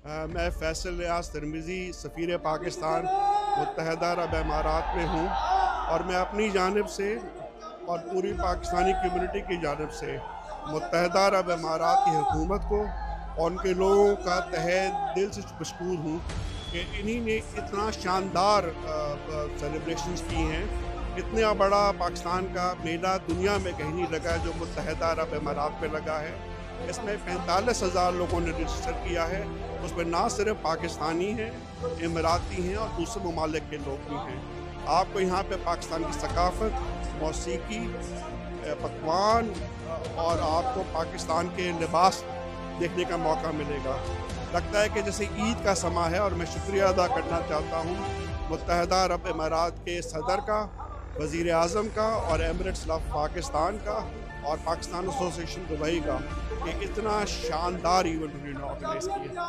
मैं फैसल रियाज तिरमिज़ी सफ़ीर पाकिस्तान मुत्तहदा अरब अमारात में हूँ और मैं अपनी जानिब से और पूरी पाकिस्तानी कम्युनिटी की जानिब से मुत्तहदा अरब अमारात की हुकूमत को और उनके लोगों का तहे दिल से मशकूर हूँ कि इन्हीं ने इतना शानदार सेलिब्रेशंस की हैं। इतना बड़ा पाकिस्तान का मेला दुनिया में कहीं नहीं लगा जो मुत्तहदा अरब अमारात में लगा है। इसमें 45,000 लोगों ने रजिस्टर किया है। उसमें ना सिर्फ पाकिस्तानी हैं, इमराती हैं और दूसरे ममालिक के लोग भी हैं। आपको यहाँ पे पाकिस्तान की सकाफ़त, मौसीकी, पकवान और आपको पाकिस्तान के लिबास देखने का मौका मिलेगा। लगता है कि जैसे ईद का समा है और मैं शुक्रिया अदा करना चाहता हूँ मुत्तहदा अरब अमारात के सदर का, वज़ीर आज़म का और एमिरेट्स ऑफ पाकिस्तान का और पाकिस्तान एसोसिएशन दुबई का कि इतना शानदार इवेंट उन्होंने ऑर्गेनाइज़ किया।